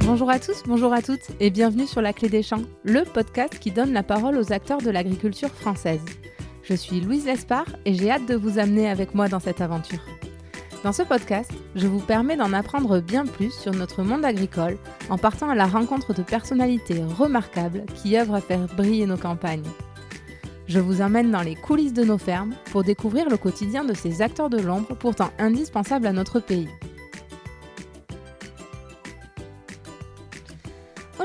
Bonjour à tous, bonjour à toutes et bienvenue sur La Clé des Champs, le podcast qui donne la parole aux acteurs de l'agriculture française. Je suis Louise Lespard et j'ai hâte de vous amener avec moi dans cette aventure. Dans ce podcast, je vous permets d'en apprendre bien plus sur notre monde agricole en partant à la rencontre de personnalités remarquables qui œuvrent à faire briller nos campagnes. Je vous emmène dans les coulisses de nos fermes pour découvrir le quotidien de ces acteurs de l'ombre pourtant indispensables à notre pays.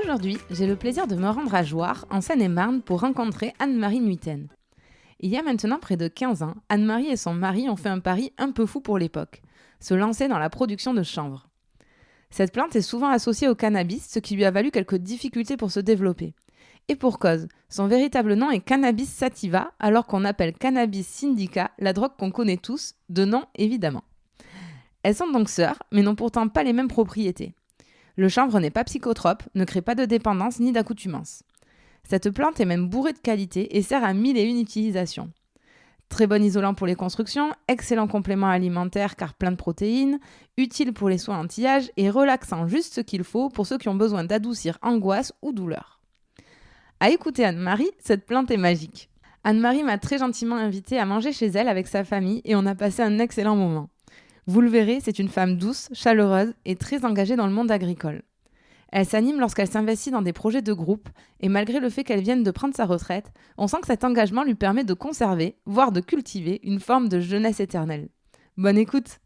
Aujourd'hui, j'ai le plaisir de me rendre à Jouarre, en Seine-et-Marne, pour rencontrer Anne-Marie Nuiten. Il y a maintenant près de 15 ans, Anne-Marie et son mari ont fait un pari un peu fou pour l'époque, se lancer dans la production de chanvre. Cette plante est souvent associée au cannabis, ce qui lui a valu quelques difficultés pour se développer. Et pour cause, son véritable nom est Cannabis sativa, alors qu'on appelle Cannabis syndica la drogue qu'on connaît tous, de nom évidemment. Elles sont donc sœurs, mais n'ont pourtant pas les mêmes propriétés. Le chanvre n'est pas psychotrope, ne crée pas de dépendance ni d'accoutumance. Cette plante est même bourrée de qualité et sert à 1001 utilisations. Très bon isolant pour les constructions, excellent complément alimentaire car plein de protéines, utile pour les soins anti-âge et relaxant juste ce qu'il faut pour ceux qui ont besoin d'adoucir angoisse ou douleur. À écouter Anne-Marie, cette plante est magique. Anne-Marie m'a très gentiment invitée à manger chez elle avec sa famille et on a passé un excellent moment. Vous le verrez, c'est une femme douce, chaleureuse et très engagée dans le monde agricole. Elle s'anime lorsqu'elle s'investit dans des projets de groupe et malgré le fait qu'elle vienne de prendre sa retraite, on sent que cet engagement lui permet de conserver, voire de cultiver, une forme de jeunesse éternelle. Bonne écoute!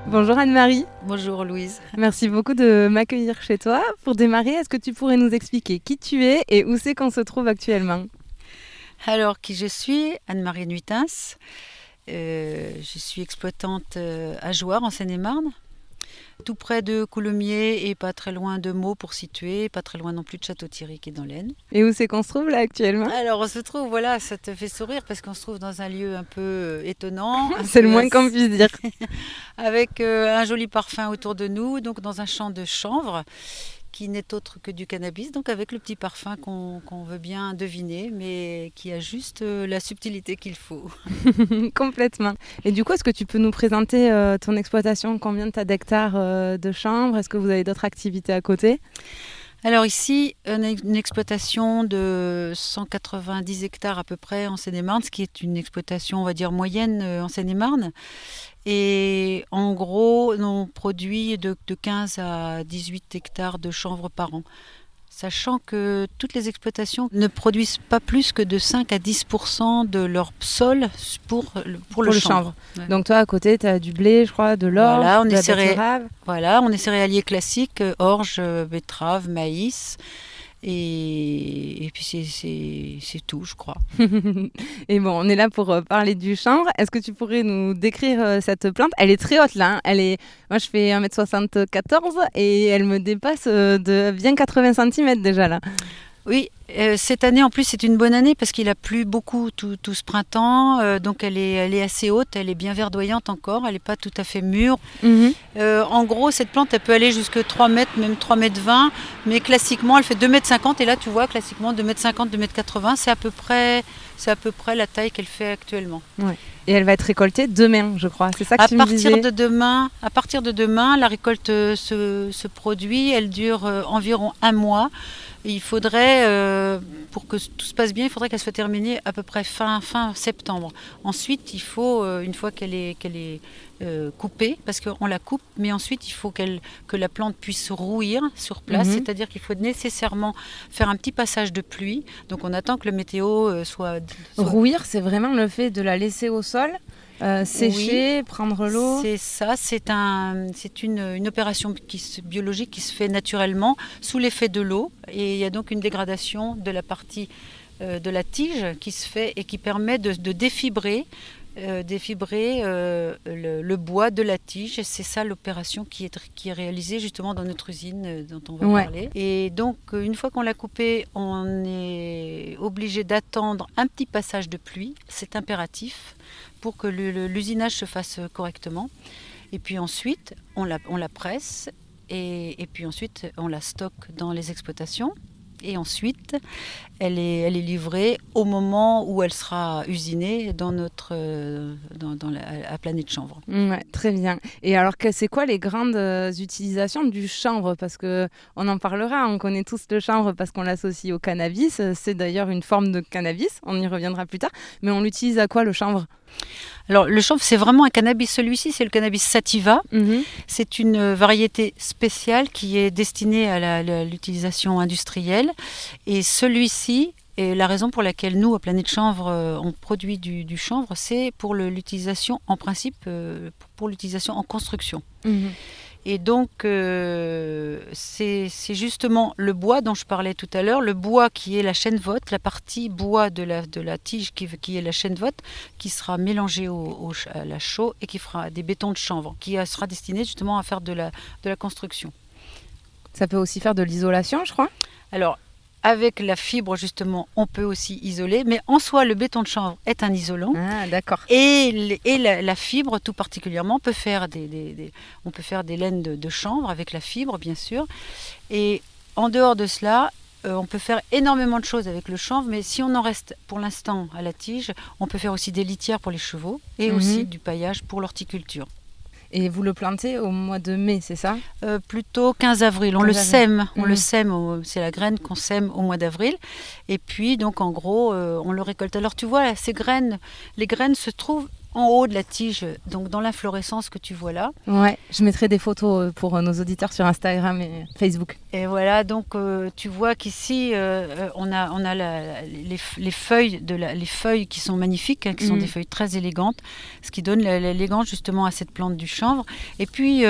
Bonjour Anne-Marie. Bonjour Louise. Merci beaucoup de m'accueillir chez toi. Pour démarrer, est-ce que tu pourrais nous expliquer qui tu es et où c'est qu'on se trouve actuellement ? Alors, qui je suis ? Anne-Marie Nuiten. Je suis exploitante à Jouarre, en Seine-et-Marne, tout près de Coulommiers et pas très loin de Meaux pour situer, pas très loin non plus de Château-Thierry qui est dans l'Aisne. Et où c'est qu'on se trouve là actuellement ? Alors on se trouve, voilà, ça te fait sourire parce qu'on se trouve dans un lieu un peu étonnant. C'est le moins qu'on puisse dire. Avec un joli parfum autour de nous, donc dans un champ de chanvre qui n'est autre que du cannabis, donc avec le petit parfum qu'on veut bien deviner, mais qui a juste la subtilité qu'il faut. Complètement. Et du coup, est-ce que tu peux nous présenter ton exploitation ? Combien tu as d'hectares de chanvre ? Est-ce que vous avez d'autres activités à côté ? Alors ici, on a une exploitation de 190 hectares à peu près en Seine-et-Marne, ce qui est une exploitation, on va dire, moyenne en Seine-et-Marne. Et en gros, on produit de 15 à 18 hectares de chanvre par an. Sachant que toutes les exploitations ne produisent pas plus que de 5 à 10% de leur sol pour le chanvre. Ouais. Donc toi, à côté, tu as du blé, je crois, de l'orge, voilà, de la betterave. Voilà, on est céréalier classique, orge, betterave, maïs. Et puis c'est tout, je crois. Et bon, on est là pour parler du chanvre. Est-ce que tu pourrais nous décrire cette plante ? Elle est très haute là. Moi, je fais 1m74 et elle me dépasse de bien 80 cm déjà là. Oui, cette année en plus c'est une bonne année parce qu'il a plu beaucoup tout ce printemps, donc elle est assez haute, elle est bien verdoyante encore, elle n'est pas tout à fait mûre. En gros cette plante elle peut aller jusque 3 mètres, même 3 mètres 20, mais classiquement elle fait 2 mètres 50 et là tu vois classiquement 2 mètres 50, 2 mètres 80, c'est à peu près la taille qu'elle fait actuellement. Ouais. Et elle va être récoltée demain, je crois. C'est ça que tu me disais. À partir de demain, la récolte se produit, elle dure environ 1 mois. Il faudrait, pour que tout se passe bien, il faudrait qu'elle soit terminée à peu près fin septembre. Ensuite, il faut, une fois qu'elle est coupée, parce qu'on la coupe, mais ensuite il faut que la plante puisse rouir sur place, c'est-à-dire qu'il faut nécessairement faire un petit passage de pluie. Donc on attend que le météo soit... Rouir, c'est vraiment le fait de la laisser au sol, sécher, prendre l'eau. C'est ça, c'est une opération biologique qui se fait naturellement sous l'effet de l'eau et il y a donc une dégradation de la partie de la tige qui se fait et qui permet de défibrer le bois de la tige. C'est ça l'opération qui est réalisée justement dans notre usine dont on va parler. Et donc une fois qu'on l'a coupée, on est obligé d'attendre un petit passage de pluie, c'est impératif pour que l'usinage se fasse correctement. Et puis ensuite on la presse et puis ensuite on la stocke dans les exploitations. Et ensuite, elle est livrée au moment où elle sera usinée à Planète Chanvre. Ouais, très bien. Et alors, c'est quoi les grandes utilisations du chanvre? Parce que on en parlera, on connaît tous le chanvre parce qu'on l'associe au cannabis. C'est d'ailleurs une forme de cannabis, on y reviendra plus tard. Mais on l'utilise à quoi, le chanvre? Alors, le chanvre, c'est vraiment un cannabis. Celui-ci, c'est le cannabis sativa. Mhm. C'est une variété spéciale qui est destinée à l'utilisation industrielle. Et celui-ci, et la raison pour laquelle nous, à Planète Chanvre, on produit du chanvre, c'est pour l'utilisation, en principe, pour l'utilisation en construction. Mhm. Et donc, c'est justement le bois dont je parlais tout à l'heure, le bois qui est la chènevotte, la partie bois de la tige qui est la chènevotte, qui sera mélangée à la chaux et qui fera des bétons de chanvre, qui sera destiné justement à faire de la construction. Ça peut aussi faire de l'isolation, je crois. Alors, avec la fibre, justement, on peut aussi isoler, mais en soi, le béton de chanvre est un isolant. Ah, d'accord. Et la fibre, tout particulièrement, on peut faire des laines de chanvre avec la fibre, bien sûr. Et en dehors de cela, on peut faire énormément de choses avec le chanvre, mais si on en reste pour l'instant à la tige, on peut faire aussi des litières pour les chevaux et aussi du paillage pour l'horticulture. Et vous le plantez au mois de mai, c'est ça? Plutôt 15 avril. On 15 le sème. On Mhm. le sème. C'est la graine qu'on sème au mois d'avril. Et puis, donc, en gros, on le récolte. Alors, tu vois, là, les graines se trouvent en haut de la tige, donc dans l'inflorescence que tu vois là. Ouais, je mettrai des photos pour nos auditeurs sur Instagram et Facebook. Et voilà, donc tu vois qu'ici, on a les feuilles les feuilles qui sont magnifiques, hein, qui sont des feuilles très élégantes, ce qui donne l'élégance justement à cette plante du chanvre. Et puis,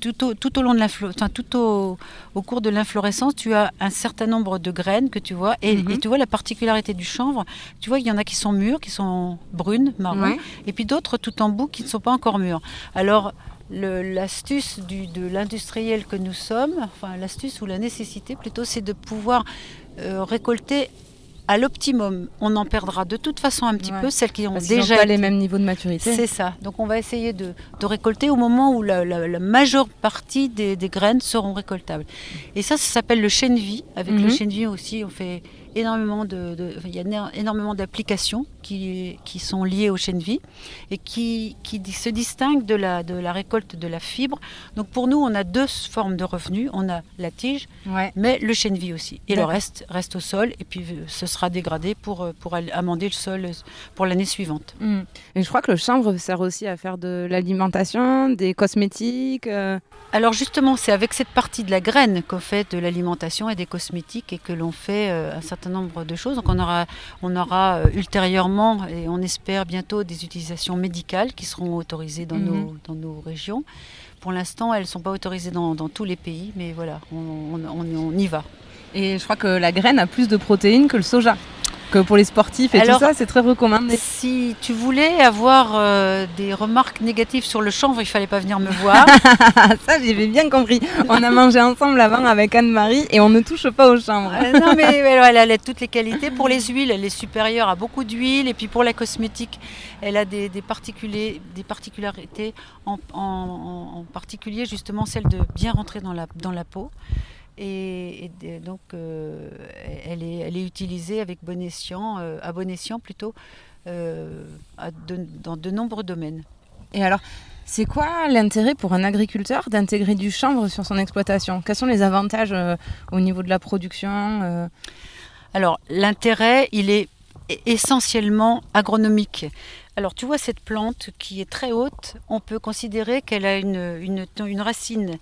tout au long de au cours de l'inflorescence, tu as un certain nombre de graines que tu vois. Et tu vois la particularité du chanvre, tu vois, il y en a qui sont mûres, qui sont brunes, marron, Ouais. et puis d'autres tout en bout qui ne sont pas encore mûres. Alors, l'astuce de l'industriel que nous sommes, enfin l'astuce ou la nécessité plutôt, c'est de pouvoir récolter à l'optimum. On en perdra de toute façon un petit peu, celles qui ont Parce qu'ils déjà n'ont pas été... les mêmes niveaux de maturité. C'est ça. Donc on va essayer de récolter au moment où la majeure partie des graines seront récoltables. Et ça s'appelle le chènevis. Avec le chènevis aussi, on fait énormément il y a énormément d'applications qui sont liées au chènevis et qui se distinguent de la récolte de la fibre. Donc pour nous, on a deux formes de revenus. On a la tige, mais le chènevis aussi. Et le reste au sol et puis ce sera dégradé pour amender le sol pour l'année suivante. Et je crois que le chanvre sert aussi à faire de l'alimentation, des cosmétiques. Alors justement, c'est avec cette partie de la graine qu'on fait de l'alimentation et des cosmétiques et que l'on fait un certain nombre de choses. Donc on aura ultérieurement, et on espère bientôt, des utilisations médicales qui seront autorisées dans nos régions. Pour l'instant, elles ne sont pas autorisées dans tous les pays, mais voilà, on y va. Et je crois que la graine a plus de protéines que le soja. Que pour les sportifs et tout ça, c'est très recommandé. Si tu voulais avoir des remarques négatives sur le chanvre, il fallait pas venir me voir. Ça, j'avais bien compris. On a mangé ensemble avant avec Anne-Marie et on ne touche pas au chanvre. Non, mais elle a toutes les qualités. Pour les huiles, elle est supérieure à beaucoup d'huiles. Et puis pour la cosmétique, elle a des particularités, en particulier justement celle de bien rentrer dans la peau. Et donc, elle est utilisée avec à bon escient plutôt, dans de nombreux domaines. Et alors, c'est quoi l'intérêt pour un agriculteur d'intégrer du chanvre sur son exploitation? Quels sont les avantages au niveau de la production Alors, l'intérêt, il est essentiellement agronomique. Alors, tu vois cette plante qui est très haute, on peut considérer qu'elle a une racine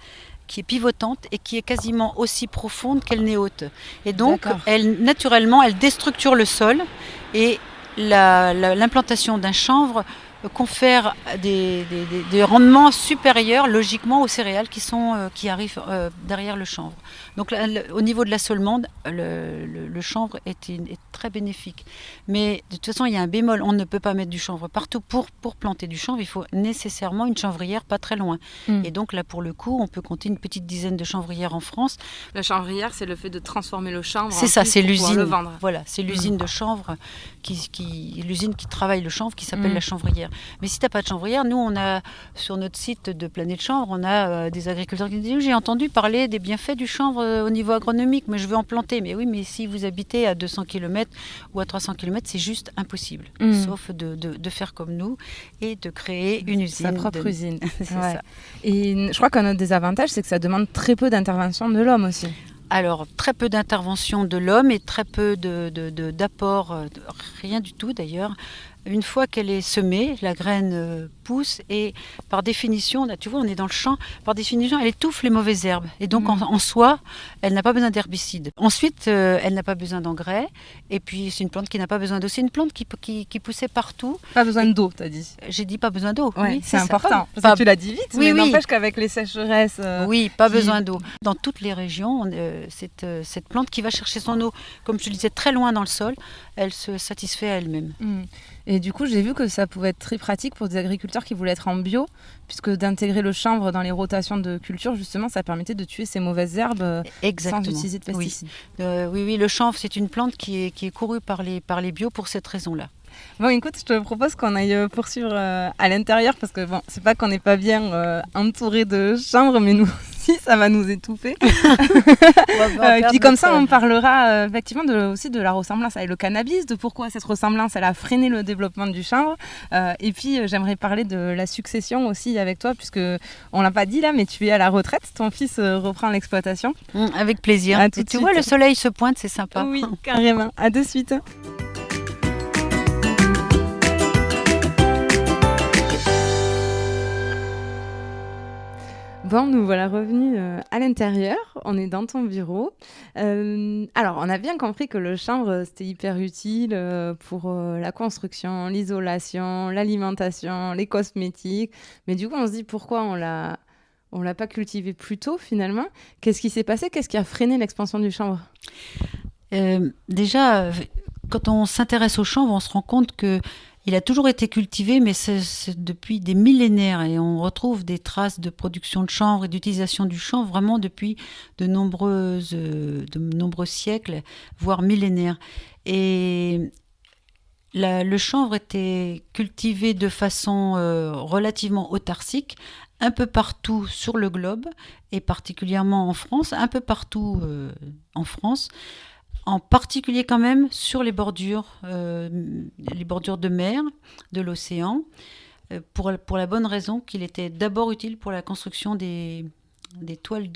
qui est pivotante et qui est quasiment aussi profonde qu'elle n'est haute. Et donc, naturellement, elle déstructure le sol et l'implantation d'un chanvre confère des rendements supérieurs logiquement aux céréales qui arrivent derrière le chanvre. Donc là, au niveau de l'assolement, le chanvre est très bénéfique. Mais de toute façon, il y a un bémol, on ne peut pas mettre du chanvre partout. Pour planter du chanvre, il faut nécessairement une chanvrière pas très loin. Et donc là, pour le coup, on peut compter une petite dizaine de chanvrières en France. La chanvrière, c'est le fait de transformer le chanvre. C'est ça, c'est l'usine. Voilà, c'est l'usine de chanvre, l'usine qui travaille le chanvre, qui s'appelle la chanvrière. Mais si tu n'as pas de chanvrière, nous, on a sur notre site de Planète Chanvre, on a des agriculteurs qui nous disent, j'ai entendu parler des bienfaits du chanvre au niveau agronomique, mais je veux en planter. Mais oui, mais si vous habitez à 200 km ou à 300 km, c'est juste impossible. Sauf de faire comme nous et de créer une usine. Sa propre usine. C'est ça. Et je crois qu'un autre désavantage, c'est que ça demande très peu d'intervention de l'homme aussi. Alors, très peu d'intervention de l'homme et très peu d'apport, rien du tout d'ailleurs. Une fois qu'elle est semée, la graine pousse et par définition, là, tu vois, on est dans le champ, par définition, elle étouffe les mauvaises herbes. Et donc, en soi, elle n'a pas besoin d'herbicides. Ensuite, elle n'a pas besoin d'engrais. Et puis, c'est une plante qui n'a pas besoin d'eau. C'est une plante qui poussait partout. Pas besoin d'eau, t'as dit. J'ai dit pas besoin d'eau. Ouais, oui, c'est important. Parce que tu l'as dit vite, mais n'empêche qu'avec les sécheresses... Oui, pas besoin d'eau. Dans toutes les régions, cette plante qui va chercher son eau, comme je le disais, très loin dans le sol, elle se satisfait à elle-même. Et du coup, j'ai vu que ça pouvait être très pratique pour des agriculteurs qui voulaient être en bio, puisque d'intégrer le chanvre dans les rotations de culture, justement, ça permettait de tuer ces mauvaises herbes sans utiliser de pesticides. Oui, le chanvre, c'est une plante qui est courue par les bio pour cette raison-là. Bon, écoute, je te propose qu'on aille poursuivre à l'intérieur, parce que bon, c'est pas qu'on n'est pas bien entouré de chanvre, mais nous aussi, ça va nous étouffer. Et puis comme ça, on parlera effectivement aussi de la ressemblance avec le cannabis, de pourquoi cette ressemblance, elle a freiné le développement du chanvre. Et puis, j'aimerais parler de la succession aussi avec toi, puisque on l'a pas dit là, mais tu es à la retraite, ton fils reprend l'exploitation. Avec plaisir. Et tu vois, le soleil se pointe, c'est sympa. Oui, carrément. À de suite. Bon, nous voilà revenus à l'intérieur, on est dans ton bureau. Alors, on a bien compris que le chanvre, c'était hyper utile pour la construction, l'isolation, l'alimentation, les cosmétiques. Mais du coup, on se dit pourquoi on l'a pas cultivé plus tôt finalement. Qu'est-ce qui s'est passé? Qu'est-ce qui a freiné l'expansion du chanvre? Déjà, quand on s'intéresse au chanvre, on se rend compte que il a toujours été cultivé, mais c'est depuis des millénaires. Et on retrouve des traces de production de chanvre et d'utilisation du chanvre vraiment depuis de nombreux siècles, voire millénaires. Et le chanvre était cultivé de façon relativement autarcique, un peu partout sur le globe, et particulièrement en France, un peu partout en France. En particulier quand même sur les bordures de mer, de l'océan, pour la bonne raison qu'il était d'abord utile pour la construction des toiles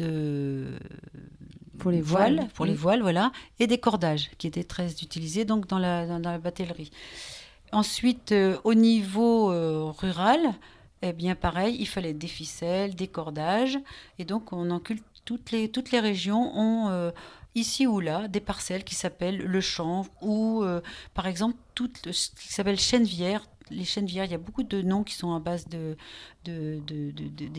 pour les voiles, les voiles, voilà, et des cordages qui étaient très utilisés donc dans la batellerie. Ensuite, au niveau rural, eh bien pareil, il fallait des ficelles, des cordages, et donc on en culte toutes les régions ont ici ou là des parcelles qui s'appellent le chanvre ou par exemple ce qui s'appelle chènevière. Les chènevières, il y a beaucoup de noms qui sont à base des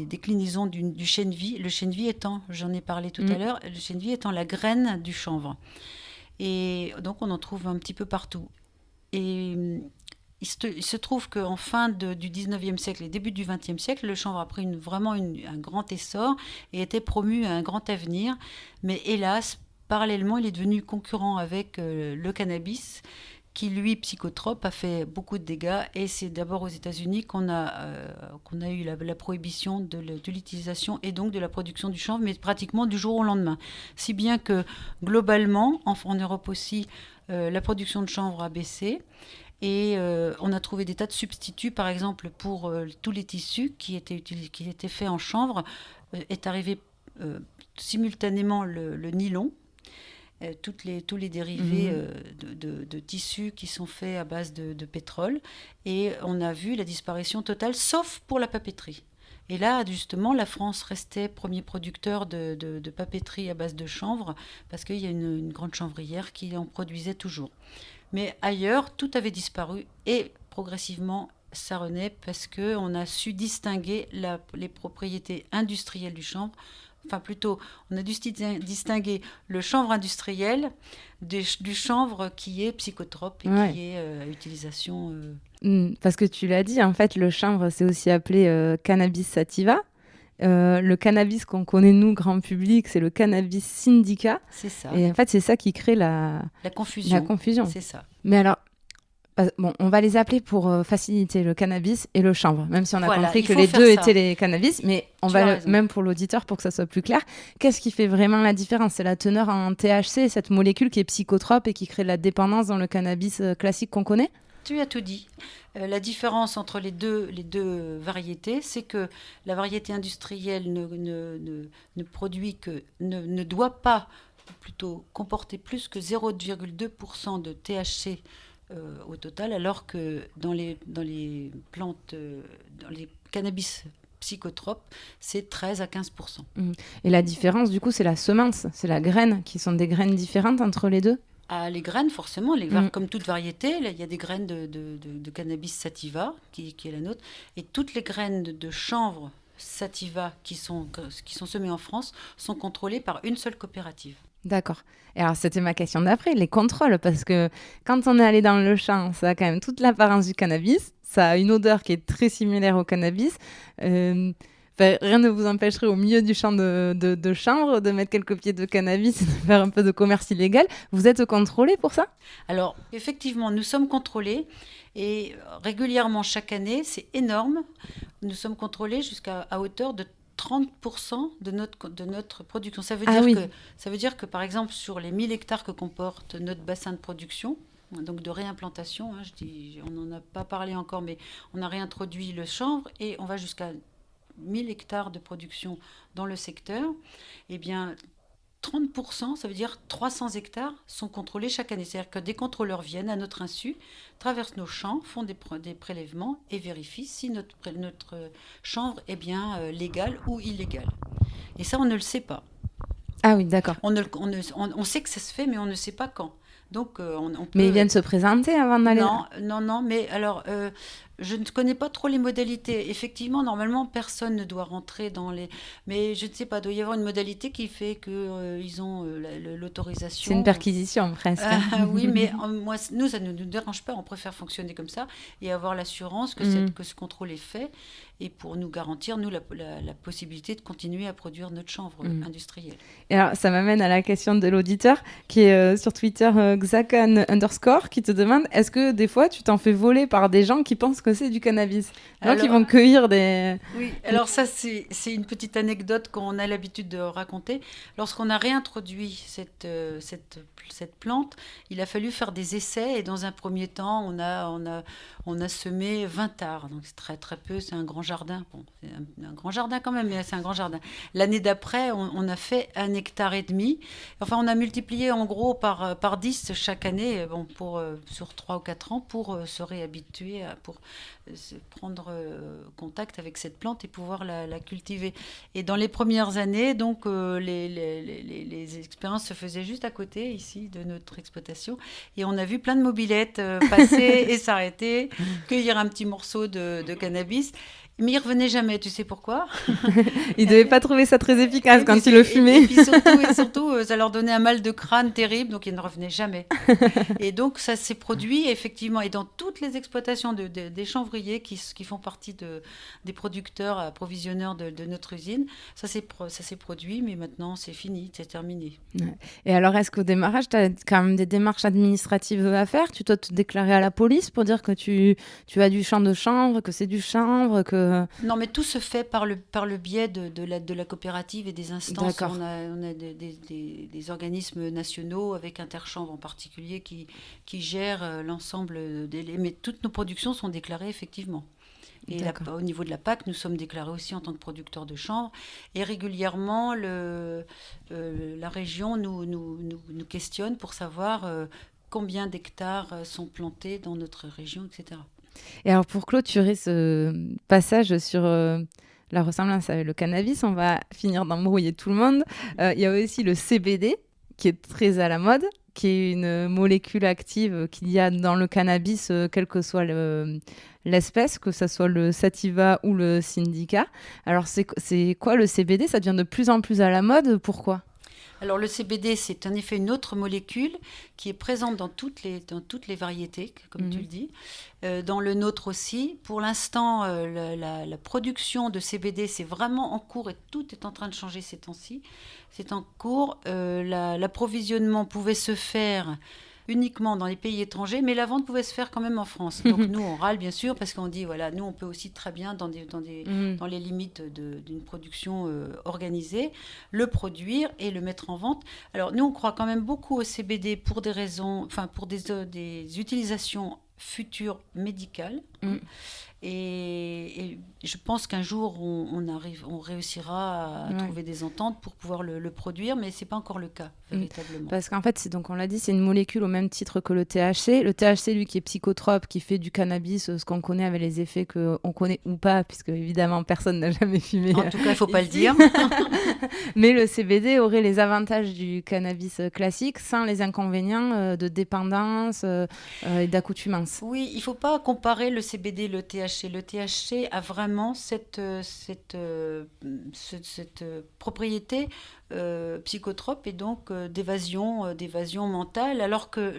déclinaisons du chènevis. Le chènevis étant, j'en ai parlé tout à l'heure, le chènevis étant la graine du chanvre. Et donc on en trouve un petit peu partout. Et il se trouve qu'en fin du 19e siècle et début du 20e siècle, le chanvre a pris vraiment un grand essor et était promu à un grand avenir. Mais hélas, parallèlement, il est devenu concurrent avec le cannabis, qui lui, psychotrope, a fait beaucoup de dégâts. Et c'est d'abord aux États-Unis qu'on a eu la prohibition de l'utilisation et donc de la production du chanvre, mais pratiquement du jour au lendemain. Si bien que globalement, en Europe aussi, la production de chanvre a baissé. Et on a trouvé des tas de substituts, par exemple, pour tous les tissus qui étaient faits en chanvre. Est arrivé simultanément le nylon, tous les dérivés de tissus qui sont faits à base de pétrole. Et on a vu la disparition totale, sauf pour la papeterie. Et là, justement, la France restait premier producteur de papeterie à base de chanvre, parce qu'il y a une grande chanvrière qui en produisait toujours. Mais ailleurs, tout avait disparu et progressivement, ça renaît parce qu'on a su distinguer les propriétés industrielles du chanvre. Enfin, plutôt, on a dû distinguer le chanvre industriel du chanvre qui est psychotrope et qui est à utilisation... Parce que tu l'as dit, en fait, le chanvre, c'est aussi appelé cannabis sativa. Le cannabis qu'on connaît, nous, grand public, c'est le cannabis syndica. C'est ça. Et en fait, c'est ça qui crée la confusion. C'est ça. Mais alors, Bon, on va les appeler pour faciliter le cannabis et le chanvre, même si on a compris que il faut les faire deux ça. étaient les cannabis, mais Tu as raison. même pour l'auditeur, pour que ça soit plus clair, qu'est-ce qui fait vraiment la différence? C'est la teneur en THC, cette molécule qui est psychotrope et qui crée de la dépendance dans le cannabis classique qu'on connaît? Tu as tout dit. La différence entre les deux variétés, c'est que la variété industrielle ne produit ne doit pas plutôt comporter plus que 0,2% de THC au total, alors que dans les plantes, dans les cannabis psychotropes, c'est 13 à 15%. Et la différence, du coup, c'est la semence, c'est la graine, qui sont des graines différentes entre les deux? Ah, les graines, forcément, comme toute variété, là, il y a des graines de cannabis sativa, qui est la nôtre, et toutes les graines de chanvre sativa qui sont semées en France sont contrôlées par une seule coopérative. D'accord. Et alors, c'était ma question d'après, les contrôles, parce que quand on est allé dans le champ, ça a quand même toute l'apparence du cannabis, ça a une odeur qui est très similaire au cannabis. Rien ne vous empêcherait au milieu du champ de chanvre de mettre quelques pieds de cannabis et de faire un peu de commerce illégal. Vous êtes contrôlé pour ça? Alors, effectivement, nous sommes contrôlés et régulièrement chaque année, c'est énorme. Nous sommes contrôlés jusqu'à hauteur de 30% de notre production. Ça veut dire que, par exemple, sur les 1000 hectares que comporte notre bassin de production, donc de réimplantation, on n'en a pas parlé encore, mais on a réintroduit le chanvre et on va jusqu'à 1000 hectares de production dans le secteur. Eh bien, 30%, ça veut dire 300 hectares, sont contrôlés chaque année. C'est-à-dire que des contrôleurs viennent à notre insu, traversent nos champs, font des prélèvements et vérifient si notre chanvre est bien légal ou illégal. Et ça, on ne le sait pas. Ah oui, d'accord. On sait que ça se fait, mais on ne sait pas quand. Donc, on peut... Mais ils viennent se présenter avant d'aller... Non, mais alors, je ne connais pas trop les modalités. Effectivement, personne ne doit rentrer dans les... Mais je ne sais pas, il doit y avoir une modalité qui fait qu'ils ont l'autorisation. C'est une perquisition, presque. Oui, mais nous, ça ne nous dérange pas. On préfère fonctionner comme ça et avoir l'assurance que ce contrôle est fait et pour nous garantir, nous, la possibilité de continuer à produire notre chanvre industrielle. Et alors, ça m'amène à la question de l'auditeur qui est sur Twitter, Xacan_, qui te demande, est-ce que des fois, tu t'en fais voler par des gens qui pensent que c'est du cannabis? Qui vont cueillir des... Oui, alors ça, c'est une petite anecdote qu'on a l'habitude de raconter. Lorsqu'on a réintroduit cette plante, il a fallu faire des essais et dans un premier temps, on a semé 20 arts. Donc c'est très, très peu, c'est un grand jardin. Bon, c'est un grand jardin quand même, mais c'est un grand jardin. L'année d'après, on a fait 1,5 hectare. Enfin, on a multiplié en gros par 10 chaque année, sur 3 ou 4 ans, pour se réhabituer, pour se prendre contact avec cette plante et pouvoir la cultiver. Et dans les premières années, donc, les expériences se faisaient juste à côté, ici, de notre exploitation. Et on a vu plein de mobylettes passer et s'arrêter, cueillir un petit morceau de cannabis. Mais il revenait jamais, tu sais pourquoi? Ils devaient pas trouver ça très efficace quand ils le fumaient. Et puis surtout, ça leur donnait un mal de crâne terrible, donc ils ne revenaient jamais. Et donc ça s'est produit effectivement, et dans toutes les exploitations des chanvriers qui font partie des producteurs, approvisionneurs de notre usine, ça s'est produit, mais maintenant c'est fini, c'est terminé. Ouais. Et alors, est-ce qu'au démarrage, tu as quand même des démarches administratives à faire? Tu dois te déclarer à la police pour dire que tu as du champ de chanvre, que c'est du chanvre, que... Non, mais tout se fait par le biais de la coopérative et des instances. D'accord. On a des organismes nationaux, avec Interchanvre en particulier, qui gèrent l'ensemble mais toutes nos productions sont déclarées effectivement. Et au niveau de la PAC, nous sommes déclarés aussi en tant que producteurs de chanvre. Et régulièrement, la région nous questionne pour savoir combien d'hectares sont plantés dans notre région, etc. Et alors, pour clôturer ce passage sur la ressemblance avec le cannabis, on va finir d'embrouiller tout le monde. Il y a aussi le CBD, qui est très à la mode, qui est une molécule active qu'il y a dans le cannabis, quelle que soit l'espèce, que ce soit le sativa ou le syndica. Alors, c'est quoi le CBD? Ça devient de plus en plus à la mode. Pourquoi? Alors le CBD, c'est en effet une autre molécule qui est présente dans toutes les variétés, comme tu le dis, dans le nôtre aussi. Pour l'instant, la production de CBD, c'est vraiment en cours et tout est en train de changer ces temps-ci. C'est en cours. L'approvisionnement pouvait se faire uniquement dans les pays étrangers, mais la vente pouvait se faire quand même en France. Donc nous, on râle bien sûr parce qu'on dit, voilà, nous, on peut aussi très bien, dans les limites d'une production organisée, le produire et le mettre en vente. Alors nous, on croit quand même beaucoup au CBD pour des raisons, enfin pour des utilisations futures médicales. Et je pense qu'un jour, on réussira à trouver des ententes pour pouvoir le produire, mais ce n'est pas encore le cas, véritablement. Parce qu'en fait, donc on l'a dit, c'est une molécule au même titre que le THC. Le THC, lui, qui est psychotrope, qui fait du cannabis, ce qu'on connaît avec les effets qu'on connaît ou pas, puisque évidemment, personne n'a jamais fumé. En tout cas, il ne faut pas le dire. Mais le CBD aurait les avantages du cannabis classique sans les inconvénients de dépendance et d'accoutumance. Oui, il ne faut pas comparer le CBD et le THC. Le THC a vraiment cette propriété psychotrope et donc d'évasion mentale, alors que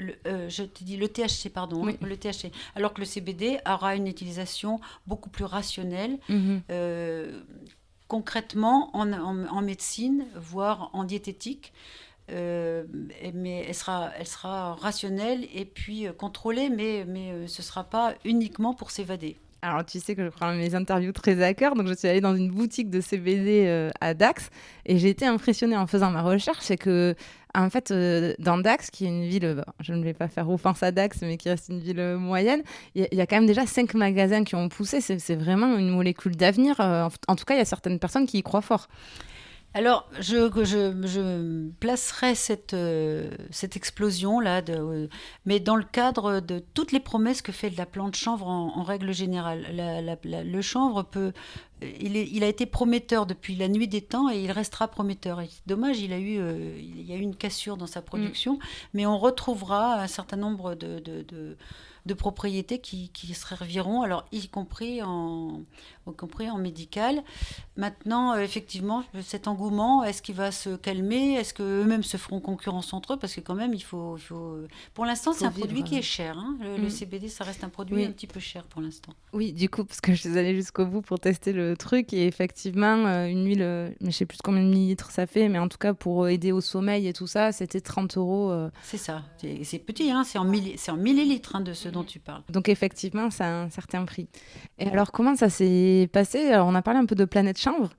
je te dis le THC, pardon, oui. Le THC, alors que le CBD aura une utilisation beaucoup plus rationnelle. Concrètement en médecine, voire en diététique. Mais elle sera rationnelle et puis contrôlée, mais ce ne sera pas uniquement pour s'évader. Alors, tu sais que je prends mes interviews très à cœur, donc je suis allée dans une boutique de CBD à Dax et j'ai été impressionnée en faisant ma recherche, c'est que en fait, dans Dax, qui est une ville, je ne vais pas faire offense à Dax, mais qui reste une ville moyenne, il y a quand même déjà 5 magasins qui ont poussé, c'est vraiment une molécule d'avenir, en tout cas, il y a certaines personnes qui y croient fort. Alors, je placerai cette explosion-là, mais dans le cadre de toutes les promesses que fait la plante chanvre en règle générale. Le chanvre il a été prometteur depuis la nuit des temps et il restera prometteur. Et c'est dommage, il y a eu une cassure dans sa production, mais on retrouvera un certain nombre de propriétés qui serviront, alors y compris en médical. Maintenant, effectivement, cet engouement, est-ce qu'il va se calmer? Est-ce qu'eux-mêmes se feront concurrence entre eux? Parce que quand même, il faut... Pour l'instant, c'est un produit qui est cher. Hein. Le CBD, ça reste un produit un petit peu cher pour l'instant. Oui, du coup, parce que je suis allée jusqu'au bout pour tester le truc. Et effectivement, une huile, mais je sais plus combien de millilitres ça fait, mais en tout cas, pour aider au sommeil et tout ça, c'était 30 €. C'est ça. C'est petit, hein. C'est en millilitres de ce dont tu parles. Donc effectivement, ça a un certain prix. Et alors, comment ça s'est passé? Alors, on a parlé un peu de Planète Chanvre.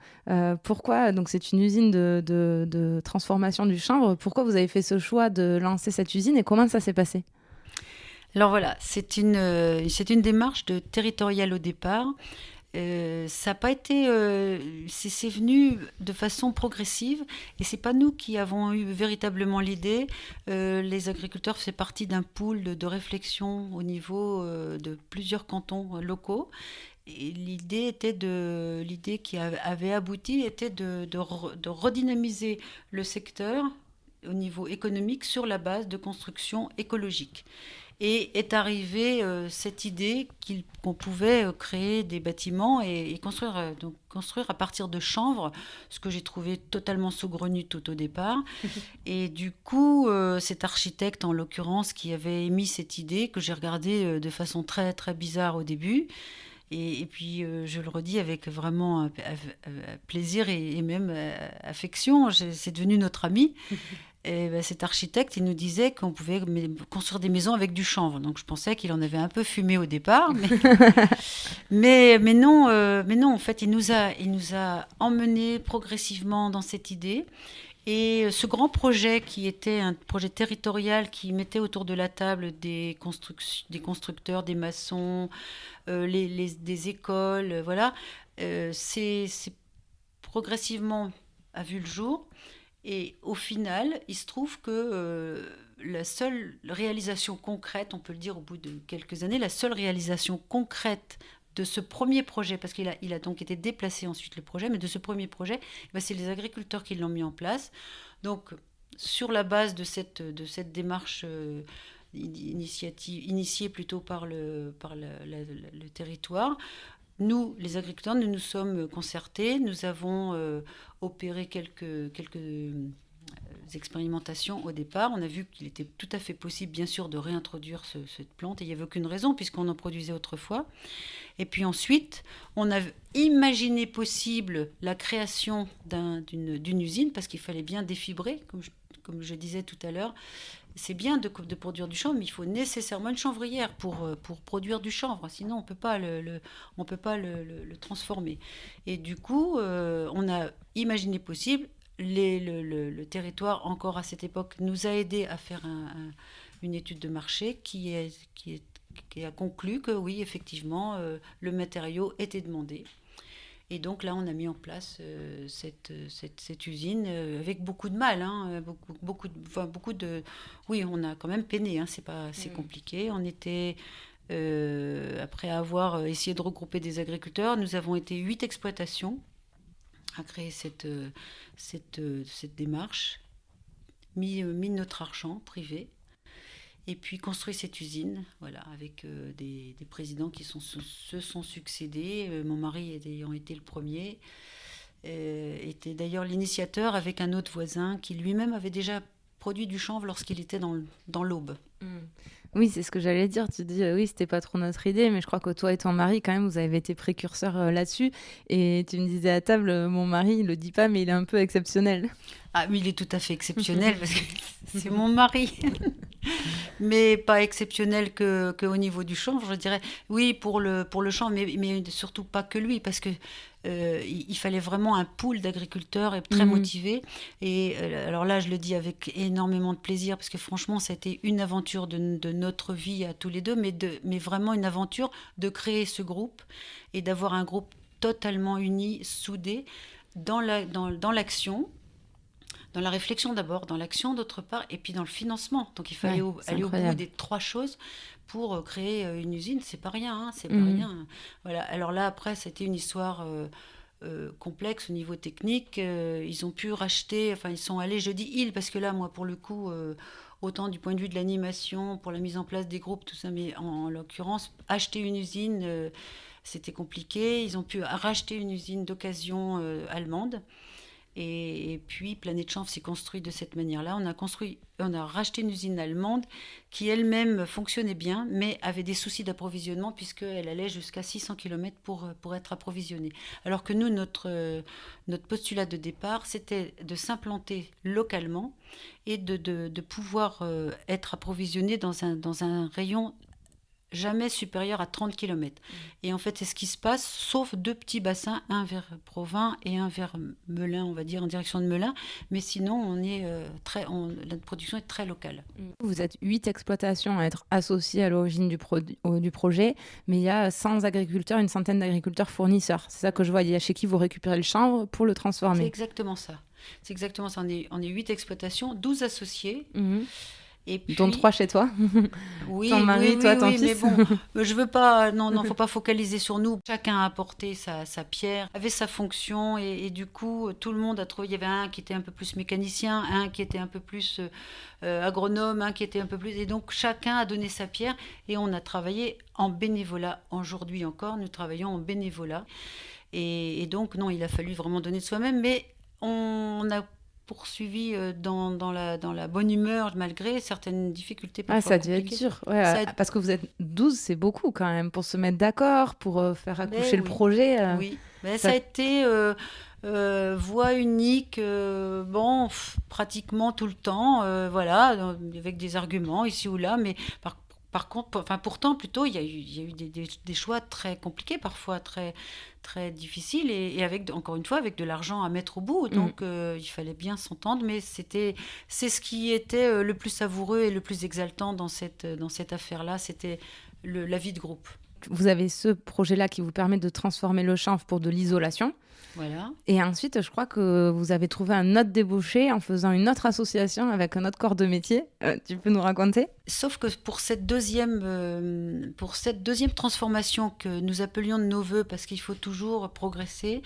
Pourquoi? Donc, c'est une usine de transformation du chanvre. Pourquoi vous avez fait ce choix de lancer cette usine et comment ça s'est passé? Alors voilà, c'est une démarche territoriale au départ. Ça n'a pas été, c'est venu de façon progressive et c'est pas nous qui avons eu véritablement l'idée. Les agriculteurs faisaient partie d'un pool de réflexion au niveau de plusieurs cantons locaux. Et l'idée qui avait abouti était de redynamiser le secteur au niveau économique sur la base de construction écologique. Et est arrivée cette idée qu'on pouvait créer des bâtiments et construire à partir de chanvre, ce que j'ai trouvé totalement saugrenu tout au départ. Et du coup, cet architecte, en l'occurrence, qui avait émis cette idée, que j'ai regardée de façon très, très bizarre au début, et puis, je le redis avec vraiment plaisir et même affection, c'est devenu notre ami. Et cet architecte, il nous disait qu'on pouvait construire des maisons avec du chanvre. Donc je pensais qu'il en avait un peu fumé au départ, mais non, en fait, il nous a emmenés progressivement dans cette idée. Et ce grand projet qui était un projet territorial qui mettait autour de la table des constructeurs, des maçons, des écoles, voilà, c'est progressivement a vu le jour. Et au final, il se trouve que la seule réalisation concrète, on peut le dire au bout de quelques années, la seule réalisation concrète de ce premier projet, parce qu'il a donc été déplacé ensuite le projet, mais de ce premier projet, c'est les agriculteurs qui l'ont mis en place. Donc, sur la base de cette démarche initiée plutôt par le territoire, nous, les agriculteurs, nous nous sommes concertés, nous avons opéré quelques expérimentations au départ. On a vu qu'il était tout à fait possible, bien sûr, de réintroduire cette plante. Et il n'y avait aucune raison, puisqu'on en produisait autrefois. Et puis ensuite, on a imaginé possible la création d'une usine, parce qu'il fallait bien défibrer, comme je disais tout à l'heure, c'est bien de produire du chanvre, mais il faut nécessairement une chanvrière pour produire du chanvre, sinon on peut pas on peut pas le transformer. Et du coup, on a imaginé possible. Le territoire, encore à cette époque, nous a aidé à faire une étude de marché qui a conclu que oui, effectivement, le matériau était demandé. Et donc là, on a mis en place cette usine avec beaucoup de mal, hein, beaucoup de... Oui, on a quand même peiné, hein, c'est compliqué. On était, après avoir essayé de regrouper des agriculteurs, nous avons été 8 exploitations à créer cette démarche, mis notre argent privé. Et puis construit cette usine, voilà, avec des présidents qui se sont succédés. Mon mari ayant été le premier, était d'ailleurs l'initiateur avec un autre voisin qui lui-même avait déjà produit du chanvre lorsqu'il était dans l'Aube. Oui, c'est ce que j'allais dire. Tu dis, oui, c'était pas trop notre idée, mais je crois que toi et ton mari, quand même, vous avez été précurseurs là-dessus. Et tu me disais à table, mon mari, il le dit pas, mais il est un peu exceptionnel. Ah, mais il est tout à fait exceptionnel parce que c'est mon mari. Mais pas exceptionnel qu'au niveau du chanvre, je dirais. Oui, pour le chanvre, mais surtout pas que lui, parce que il fallait vraiment un pool d'agriculteurs et très motivés. Et alors là, je le dis avec énormément de plaisir, parce que franchement, ça a été une aventure de notre vie à tous les deux, mais vraiment une aventure de créer ce groupe et d'avoir un groupe totalement uni, soudé, dans l'action. Dans la réflexion d'abord, dans l'action d'autre part, et puis dans le financement. Donc il fallait aller au bout des 3 choses pour créer une usine. C'est pas rien, hein, c'est pas rien. Voilà. Alors là, après, c'était une histoire complexe au niveau technique. Ils ont pu racheter, enfin ils sont allés, je dis ils, parce que là, moi, pour le coup, autant du point de vue de l'animation, pour la mise en place des groupes, tout ça, mais en l'occurrence, acheter une usine, c'était compliqué. Ils ont pu racheter une usine d'occasion allemande. Et puis Planète Chanvre s'est construit de cette manière-là. On a racheté une usine allemande qui elle-même fonctionnait bien, mais avait des soucis d'approvisionnement puisqu'elle allait jusqu'à 600 km pour être approvisionnée. Alors que nous, notre postulat de départ, c'était de s'implanter localement et de pouvoir être approvisionné dans un rayon jamais supérieur à 30 km. Et en fait, c'est ce qui se passe, sauf 2 petits bassins, un vers Provins et un vers Melun, on va dire, en direction de Melun. Mais sinon, la production est très locale. Vous êtes 8 exploitations à être associées à l'origine du projet, mais il y a 100 agriculteurs, une centaine d'agriculteurs fournisseurs. C'est ça que je vois. Il y a chez qui vous récupérez le chanvre pour le transformer. C'est exactement ça. On est 8 exploitations, 12 associés. Et puis... Dont 3 chez toi. Oui, ton mari, toi, ton fils. Mais bon, je veux pas. Non, faut pas focaliser sur nous. Chacun a apporté sa pierre, avait sa fonction, et du coup, tout le monde a trouvé. Il y avait un qui était un peu plus mécanicien, un qui était un peu plus agronome, un qui était un peu plus. Et donc, chacun a donné sa pierre, et on a travaillé en bénévolat. Aujourd'hui encore, nous travaillons en bénévolat. Et donc, non, il a fallu vraiment donner de soi-même, mais on a poursuivi dans la bonne humeur malgré certaines difficultés parfois ça a dû être dur, parce que vous êtes 12, c'est beaucoup quand même pour se mettre d'accord, pour faire accoucher le projet. Oui, ça a été voie unique, pratiquement tout le temps, voilà, avec des arguments ici ou là, mais pourtant, plutôt, il y a eu des choix très compliqués, parfois très, très difficiles, et encore une fois, avec de l'argent à mettre au bout. Donc, il fallait bien s'entendre, mais c'est ce qui était le plus savoureux et le plus exaltant dans cette affaire-là, c'était la vie de groupe. Vous avez ce projet-là qui vous permet de transformer le chanvre pour de l'isolation. Voilà. Et ensuite, je crois que vous avez trouvé un autre débouché en faisant une autre association avec un autre corps de métier. Tu peux nous raconter ? Sauf que pour cette deuxième transformation que nous appelions de nos voeux, parce qu'il faut toujours progresser,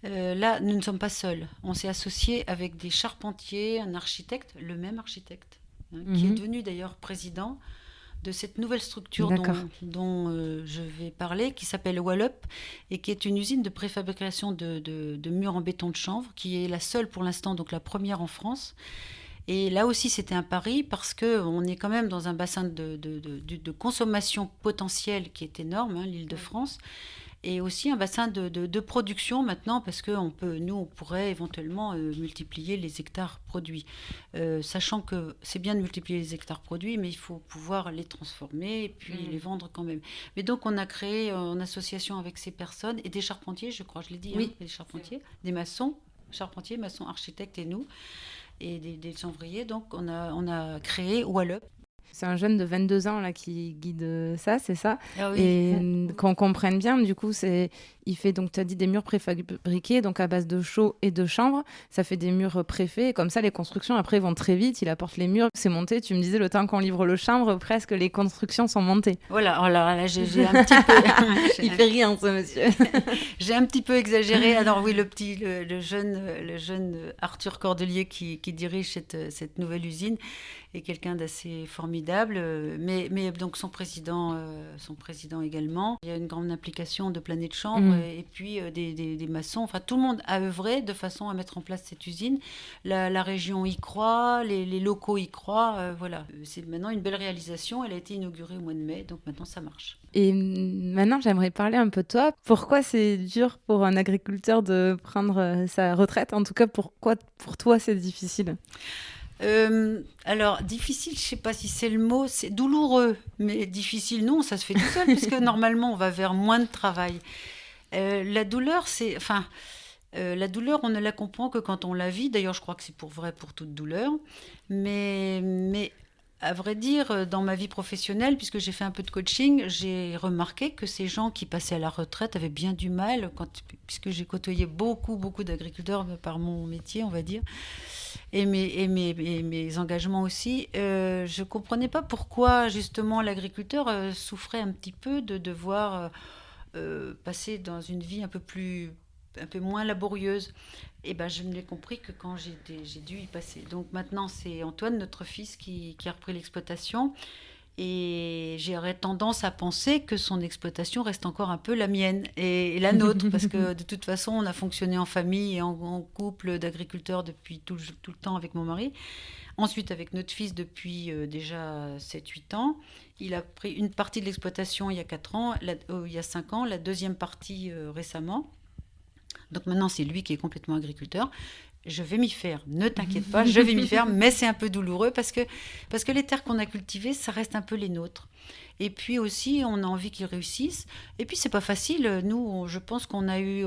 là, nous ne sommes pas seuls. On s'est associés avec des charpentiers, un architecte, le même architecte, qui est devenu d'ailleurs président de cette nouvelle structure dont je vais parler, qui s'appelle Wallup, et qui est une usine de préfabrication de murs en béton de chanvre, qui est la seule pour l'instant, donc la première en France. Et là aussi, c'était un pari, parce qu'on est quand même dans un bassin de consommation potentielle qui est énorme, l'Île-de-France. et aussi un bassin de production maintenant, parce que nous, on pourrait éventuellement multiplier les hectares produits. Sachant que c'est bien de multiplier les hectares produits, mais il faut pouvoir les transformer et puis les vendre quand même. Mais donc, on a créé en association avec ces personnes et des charpentiers, je crois, je l'ai dit, Oui. des charpentiers, des maçons, charpentiers, maçons, architectes et nous, et des chanvriers. Donc, on a créé Wallup. C'est un jeune de 22 ans là, qui guide ça, c'est ça. Ah oui. Et qu'on comprenne bien, du coup, il fait, donc tu as dit, des murs préfabriqués, donc à base de chaux et de chanvre. Ça fait des murs préfaits. Et comme ça, les constructions, après, vont très vite. Il apporte les murs, c'est monté. Tu me disais, le temps qu'on livre le chanvre, presque les constructions sont montées. Voilà, oh là, j'ai un petit peu... Il fait rien, ce monsieur. J'ai un petit peu exagéré. Alors oui, le jeune Arthur Cordelier qui dirige cette nouvelle usine est quelqu'un d'assez formidable, mais donc son président également. Il y a une grande implication de Planète Chambre et puis des maçons. Enfin, tout le monde a œuvré de façon à mettre en place cette usine. La région y croit, les locaux y croient. Voilà, c'est maintenant une belle réalisation. Elle a été inaugurée au mois de mai, donc maintenant ça marche. Et maintenant, j'aimerais parler un peu de toi. Pourquoi c'est dur pour un agriculteur de prendre sa retraite? En tout cas, pourquoi pour toi c'est difficile? Alors, difficile, je ne sais pas si c'est le mot, c'est douloureux, mais difficile, non, ça se fait tout seul, puisque normalement, on va vers moins de travail. La douleur, la douleur, on ne la comprend que quand on la vit. D'ailleurs, je crois que c'est vrai pour toute douleur. Mais à vrai dire, dans ma vie professionnelle, puisque j'ai fait un peu de coaching, j'ai remarqué que ces gens qui passaient à la retraite avaient bien du mal, puisque j'ai côtoyé beaucoup d'agriculteurs par mon métier, on va dire, et mes engagements aussi. Je ne comprenais pas pourquoi, justement, l'agriculteur souffrait un petit peu de devoir passer dans une vie un peu moins laborieuse. Et ben, je ne l'ai compris que quand j'ai dû y passer. Donc maintenant, c'est Antoine, notre fils, qui a repris l'exploitation. Et j'aurais tendance à penser que son exploitation reste encore un peu la mienne et la nôtre, parce que de toute façon, on a fonctionné en famille et en couple d'agriculteurs depuis tout le temps avec mon mari. Ensuite, avec notre fils depuis déjà 7-8 ans. Il a pris une partie de l'exploitation il y a 4 ans, il y a 5 ans, la deuxième partie récemment. Donc maintenant, c'est lui qui est complètement agriculteur. Je vais m'y faire, ne t'inquiète pas, je vais m'y faire, mais c'est un peu douloureux parce que les terres qu'on a cultivées, ça reste un peu les nôtres. Et puis aussi, on a envie qu'ils réussissent. Et puis, c'est pas facile. Nous, je pense qu'on a eu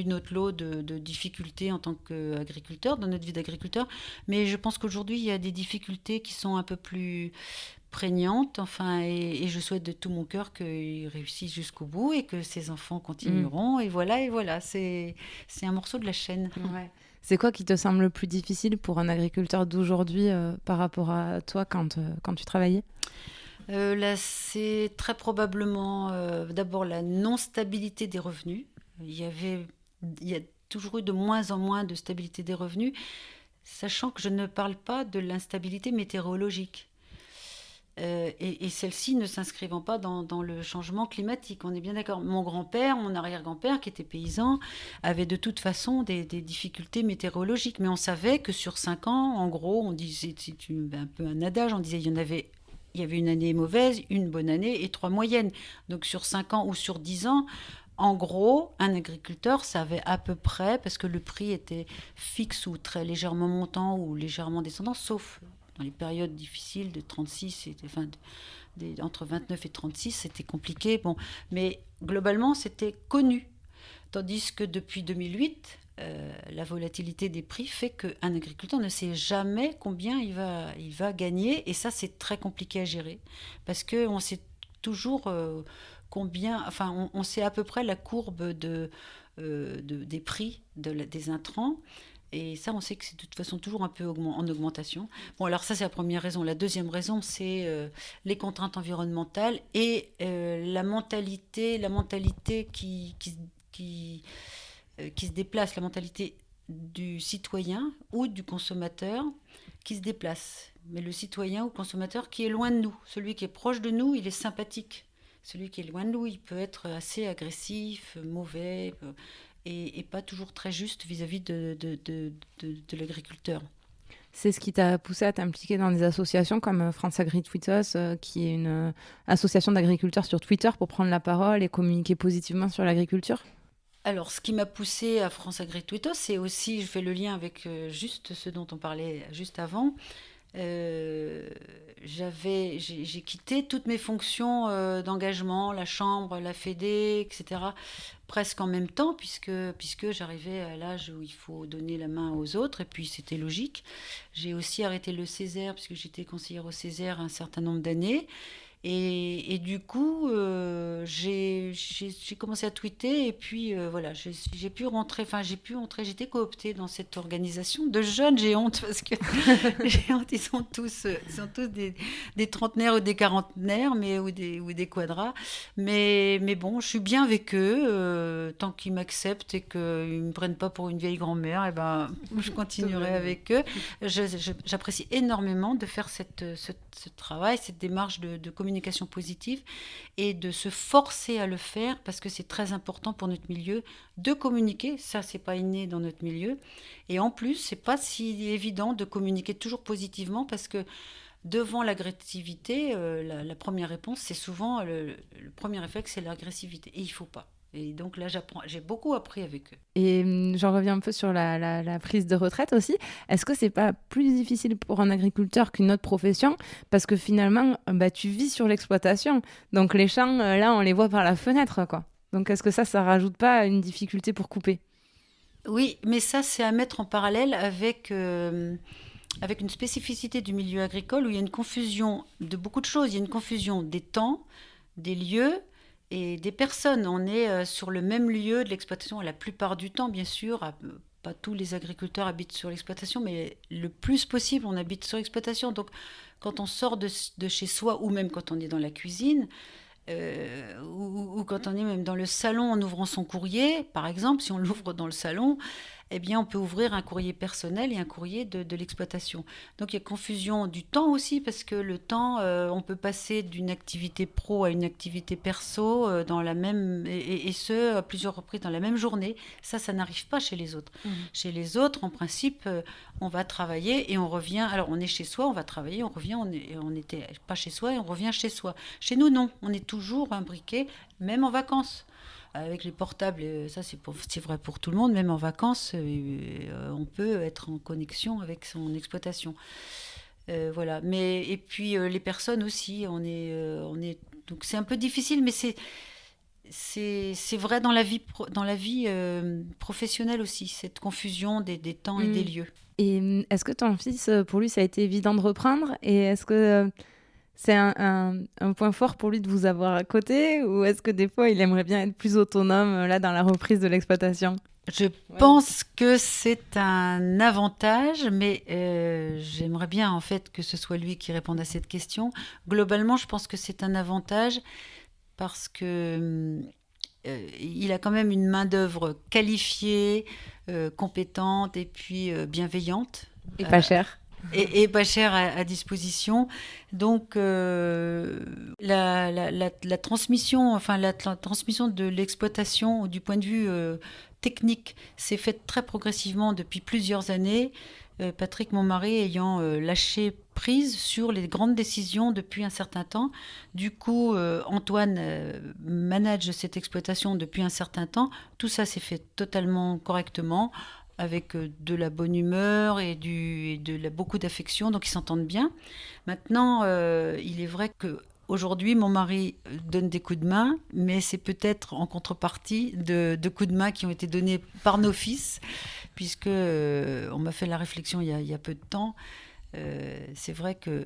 notre lot de difficultés en tant qu'agriculteur, dans notre vie d'agriculteur. Mais je pense qu'aujourd'hui, il y a des difficultés qui sont un peu plus prégnante, enfin, et je souhaite de tout mon cœur qu'il réussisse jusqu'au bout et que ses enfants continueront. Et voilà, c'est un morceau de la chaîne. Ouais. C'est quoi qui te semble le plus difficile pour un agriculteur d'aujourd'hui par rapport à toi quand tu travaillais? Là, c'est très probablement d'abord la non-stabilité des revenus. Il y a toujours eu de moins en moins de stabilité des revenus, sachant que je ne parle pas de l'instabilité météorologique. Et celles-ci ne s'inscrivant pas dans le changement climatique. On est bien d'accord. Mon grand-père, mon arrière-grand-père, qui était paysan, avait de toute façon des difficultés météorologiques. Mais on savait que sur 5 ans, en gros, on disait, c'est un peu un adage, on disait il y avait une année mauvaise, une bonne année et 3 moyennes. Donc sur 5 ans ou sur 10 ans, en gros, un agriculteur savait à peu près, parce que le prix était fixe ou très légèrement montant ou légèrement descendant, sauf dans les périodes difficiles de 36, entre 29 et 36, c'était compliqué. Bon, mais globalement, c'était connu. Tandis que depuis 2008, la volatilité des prix fait qu'un agriculteur ne sait jamais combien il va gagner. Et ça, c'est très compliqué à gérer. Parce qu'on sait toujours combien... Enfin, on sait à peu près la courbe des prix des intrants. Et ça, on sait que c'est de toute façon toujours un peu en augmentation. Bon, alors ça, c'est la première raison. La deuxième raison, c'est les contraintes environnementales et la mentalité qui se déplace, la mentalité du citoyen ou du consommateur qui se déplace. Mais le citoyen ou consommateur qui est loin de nous, celui qui est proche de nous, il est sympathique. Celui qui est loin de nous, il peut être assez agressif, mauvais... et pas toujours très juste vis-à-vis de l'agriculteur. C'est ce qui t'a poussé à t'impliquer dans des associations comme France Agri-Tweetos, qui est une association d'agriculteurs sur Twitter pour prendre la parole et communiquer positivement sur l'agriculture? Alors, ce qui m'a poussée à France Agri-Tweetos, c'est aussi, je fais le lien avec juste ce dont on parlait juste avant. Euh, j'ai quitté toutes mes fonctions d'engagement, la chambre, la fédé, etc., presque en même temps, puisque j'arrivais à l'âge où il faut donner la main aux autres, et puis c'était logique. J'ai aussi arrêté le Césaire, puisque j'étais conseillère au Césaire un certain nombre d'années. Et du coup, j'ai commencé à tweeter et puis voilà, j'ai pu rentrer, j'étais cooptée dans cette organisation de jeunes, j'ai honte parce que j'ai honte, ils sont tous des trentenaires ou des quarantenaires, ou des quadras, mais bon, je suis bien avec eux, tant qu'ils m'acceptent et qu'ils ne me prennent pas pour une vieille grand-mère, et ben, je continuerai avec eux. J'apprécie énormément de faire ce travail, cette démarche de communication positive et de se forcer à le faire parce que c'est très important pour notre milieu de communiquer. Ça, c'est pas inné dans notre milieu. Et en plus, c'est pas si évident de communiquer toujours positivement parce que devant l'agressivité, la première réponse, c'est souvent le premier réflexe, c'est l'agressivité. Et il faut pas. Et donc là, j'ai beaucoup appris avec eux. Et j'en reviens un peu sur la prise de retraite aussi. Est-ce que c'est pas plus difficile pour un agriculteur qu'une autre profession? Parce que finalement, tu vis sur l'exploitation. Donc les champs, là, on les voit par la fenêtre, quoi. Donc est-ce que ça rajoute pas une difficulté pour couper? Oui, mais ça, c'est à mettre en parallèle avec une spécificité du milieu agricole où il y a une confusion de beaucoup de choses. Il y a une confusion des temps, des lieux et des personnes. On est sur le même lieu de l'exploitation la plupart du temps, bien sûr. Pas tous les agriculteurs habitent sur l'exploitation, mais le plus possible, on habite sur l'exploitation. Donc, quand on sort de chez soi, ou même quand on est dans la cuisine, ou quand on est même dans le salon en ouvrant son courrier, par exemple, si on l'ouvre dans le salon, eh bien, on peut ouvrir un courrier personnel et un courrier de l'exploitation. Donc, il y a confusion du temps aussi, parce que le temps, on peut passer d'une activité pro à une activité perso dans la même, et ce, à plusieurs reprises dans la même journée. Ça n'arrive pas chez les autres. Chez les autres, en principe, on va travailler et on revient. Alors, on est chez soi, on va travailler, on revient, on n'était pas chez soi et on revient chez soi. Chez nous, non. On est toujours imbriqué, même en vacances. Avec les portables, ça c'est vrai pour tout le monde, même en vacances, on peut être en connexion avec son exploitation. Voilà. Et puis les personnes aussi, donc c'est un peu difficile, mais c'est vrai dans la vie, professionnelle aussi, cette confusion des temps et des lieux. Et est-ce que ton fils, pour lui, ça a été évident de reprendre? Et est-ce que c'est un point fort pour lui de vous avoir à côté, ou est-ce que des fois il aimerait bien être plus autonome là dans la reprise de l'exploitation? Je pense que c'est un avantage, mais j'aimerais bien en fait que ce soit lui qui réponde à cette question. Globalement, je pense que c'est un avantage parce que il a quand même une main-d'œuvre qualifiée, compétente et puis bienveillante. Et pas cher. Et pas cher à disposition. Donc, la transmission, la transmission de l'exploitation du point de vue technique s'est faite très progressivement depuis plusieurs années. Patrick, mon mari, ayant lâché prise sur les grandes décisions depuis un certain temps. Du coup, Antoine manage cette exploitation depuis un certain temps. Tout ça s'est fait totalement correctement, avec de la bonne humeur et beaucoup d'affection, donc ils s'entendent bien. Maintenant, il est vrai que aujourd'hui, mon mari donne des coups de main, mais c'est peut-être en contrepartie de coups de main qui ont été donnés par nos fils, puisque on m'a fait la réflexion il y a peu de temps. C'est vrai que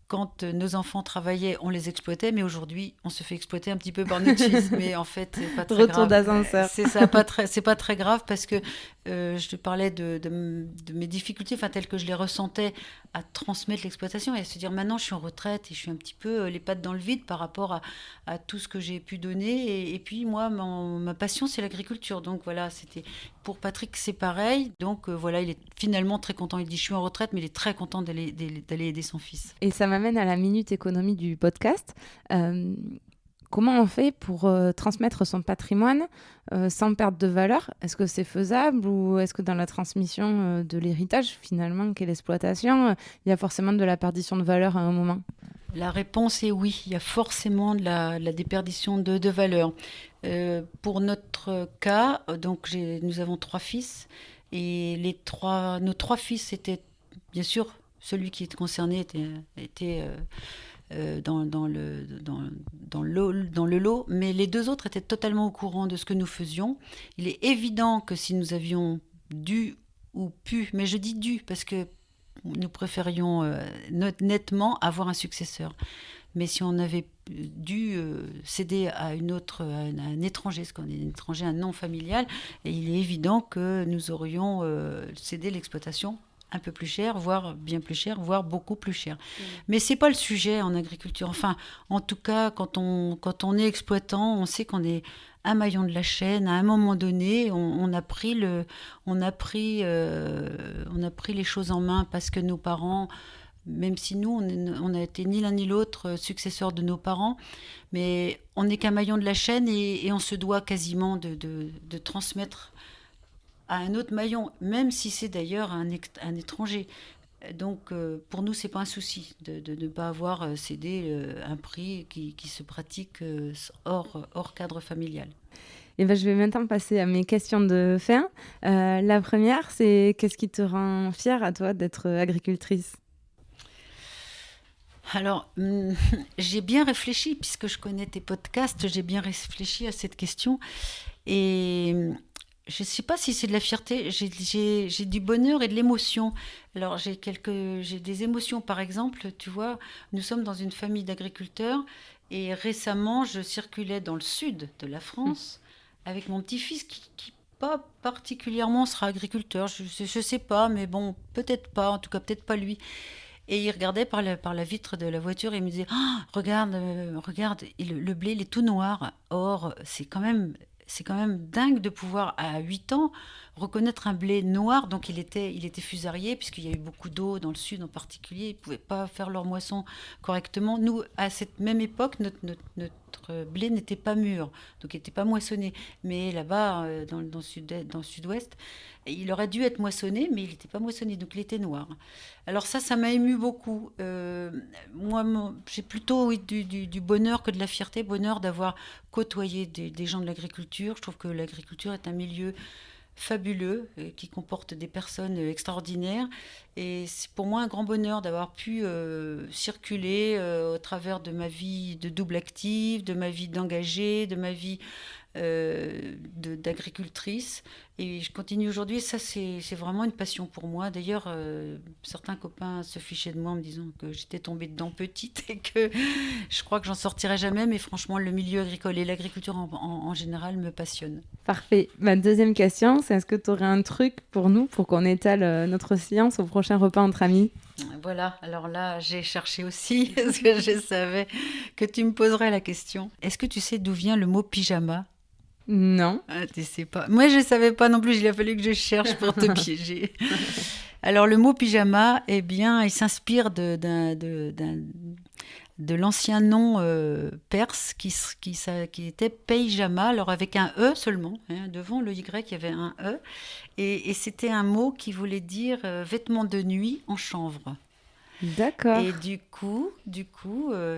quand nos enfants travaillaient, on les exploitait, mais aujourd'hui, on se fait exploiter un petit peu par notre fils. Mais en fait, c'est pas très grave. Retour d'ascenseur. C'est ça, c'est pas très grave parce que je te parlais de mes difficultés, telles que je les ressentais à transmettre l'exploitation et à se dire maintenant je suis en retraite et je suis un petit peu les pattes dans le vide par rapport à tout ce que j'ai pu donner. Et puis moi, ma passion, c'est l'agriculture. Donc voilà, c'était pour Patrick, c'est pareil. Donc voilà, il est finalement très content. Il dit je suis en retraite, mais il est très content d'aller aider son fils. Et ça m'amène à la minute économie du podcast. comment on fait pour transmettre son patrimoine sans perdre de valeur? Est-ce que c'est faisable ou est-ce que dans la transmission de l'héritage, finalement, qu'est l'exploitation, il y a forcément de la perdition de valeur à un moment? La réponse est oui, il y a forcément de la déperdition de valeur. Pour notre cas, donc nous avons 3 fils et nos 3 fils étaient, bien sûr, celui qui était concerné était dans le lot, mais les 2 autres étaient totalement au courant de ce que nous faisions. Il est évident que si nous avions dû ou pu, mais je dis dû parce que nous préférions nettement avoir un successeur. Mais si on avait dû céder à un étranger, parce qu'on est un étranger, un non familial, et il est évident que nous aurions cédé l'exploitation un peu plus cher, voire bien plus cher, voire beaucoup plus cher. Mais c'est pas le sujet en agriculture. Enfin, en tout cas, quand on est exploitant, on sait qu'on est un maillon de la chaîne. À un moment donné, on a pris les choses en main parce que nos parents, même si nous, on n'a été ni l'un ni l'autre successeurs de nos parents, mais on n'est qu'un maillon de la chaîne et on se doit quasiment de transmettre à un autre maillon, même si c'est d'ailleurs un étranger. Donc, pour nous, c'est pas un souci de ne pas avoir cédé un prix qui se pratique hors cadre familial. Et ben, je vais maintenant passer à mes questions de fin. La première, c'est qu'est-ce qui te rend fière à toi d'être agricultrice? Alors, j'ai bien réfléchi, puisque je connais tes podcasts, j'ai bien réfléchi à cette question. Et je ne sais pas si c'est de la fierté, j'ai du bonheur et de l'émotion. Alors, j'ai des émotions, par exemple, tu vois, nous sommes dans une famille d'agriculteurs et récemment, je circulais dans le sud de la France avec mon petit-fils qui pas particulièrement sera agriculteur. Je ne sais pas, mais bon, peut-être pas, en tout cas, peut-être pas lui. Et il regardait par la vitre de la voiture et il me disait ah, regarde, regarde, et le blé, il est tout noir. Or, c'est quand même dingue de pouvoir, à 8 ans, reconnaître un blé noir. Donc, il était fusarié, puisqu'il y a eu beaucoup d'eau dans le sud en particulier. Ils ne pouvaient pas faire leur moisson correctement. Nous, à cette même époque, notre blé n'était pas mûr, donc il n'était pas moissonné. Mais là-bas, dans le sud-ouest, il aurait dû être moissonné, mais il n'était pas moissonné, donc il était noir. Alors ça m'a ému beaucoup. Moi, j'ai plutôt oui, du bonheur que de la fierté. Bonheur d'avoir côtoyé des gens de l'agriculture. Je trouve que l'agriculture est un milieu fabuleux, qui comporte des personnes extraordinaires. Et c'est pour moi un grand bonheur d'avoir pu circuler au travers de ma vie de double active, de ma vie d'engagée, de ma vie d'agricultrice. Et je continue aujourd'hui. Ça, c'est vraiment une passion pour moi. D'ailleurs, certains copains se fichaient de moi en me disant que j'étais tombée dedans petite et que je crois que j'en sortirai jamais. Mais franchement, le milieu agricole et l'agriculture en général me passionnent. Parfait. Ma deuxième question, c'est est-ce que tu aurais un truc pour nous, pour qu'on étale notre science au prochain repas entre amis? Voilà, alors là, j'ai cherché aussi, parce que je savais que tu me poserais la question. Est-ce que tu sais d'où vient le mot pyjama? Non. Ah, tu sais pas. Moi, je ne savais pas non plus, il a fallu que je cherche pour te piéger. Alors, le mot pyjama, eh bien, il s'inspire de l'ancien nom perse qui était Peyjama, alors avec un E seulement, hein, devant le Y, il y avait un E, et c'était un mot qui voulait dire vêtements de nuit en chanvre. D'accord. Et du coup,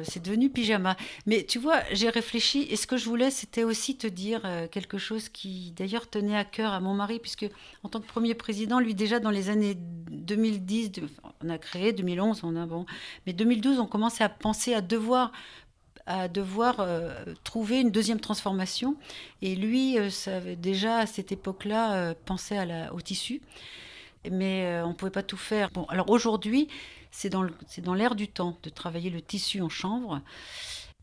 c'est devenu pyjama. Mais tu vois, j'ai réfléchi et ce que je voulais, c'était aussi te dire quelque chose qui, d'ailleurs, tenait à cœur à mon mari, puisque en tant que premier président, lui, déjà dans les années 2010, on a créé 2011, mais 2012, on commençait à penser à devoir trouver une deuxième transformation. Et lui, déjà à cette époque-là, pensait au tissu. Mais on ne pouvait pas tout faire. Bon, alors aujourd'hui, c'est dans l'air du temps de travailler le tissu en chanvre.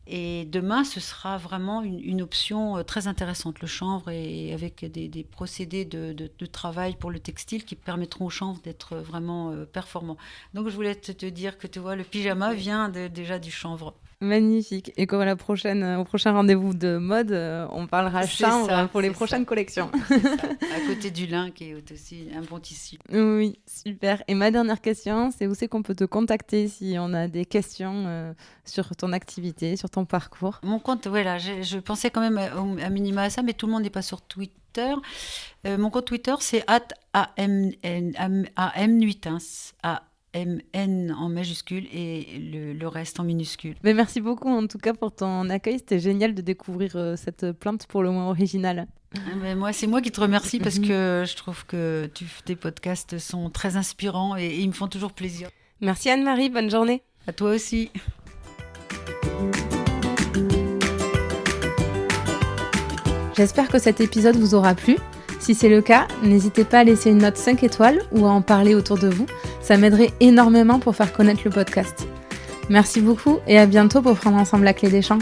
Et demain, ce sera vraiment une option très intéressante, le chanvre, et avec des procédés de travail pour le textile qui permettront au chanvre d'être vraiment performant. Donc je voulais te dire que tu vois, le pyjama vient déjà du chanvre. Magnifique. Et comme au prochain rendez-vous de mode, on parlera chanvre pour les prochaines collections. C'est ça. À côté du lin qui est aussi un bon tissu. Oui, super. Et ma dernière question, c'est où c'est qu'on peut te contacter si on a des questions sur ton activité, sur ton parcours? Mon compte, voilà, je pensais quand même à minima à ça, mais tout le monde n'est pas sur Twitter. Mon compte Twitter, c'est @amnuitens, AMN en majuscule et le reste en minuscule. Mais merci beaucoup en tout cas pour ton accueil. C'était génial de découvrir cette plante pour le moins originale. C'est moi qui te remercie parce que je trouve que tes podcasts sont très inspirants et ils me font toujours plaisir. Merci Anne-Marie, bonne journée. À toi aussi. J'espère que cet épisode vous aura plu. Si c'est le cas, n'hésitez pas à laisser une note 5 étoiles ou à en parler autour de vous. Ça m'aiderait énormément pour faire connaître le podcast. Merci beaucoup et à bientôt pour prendre ensemble la clé des champs.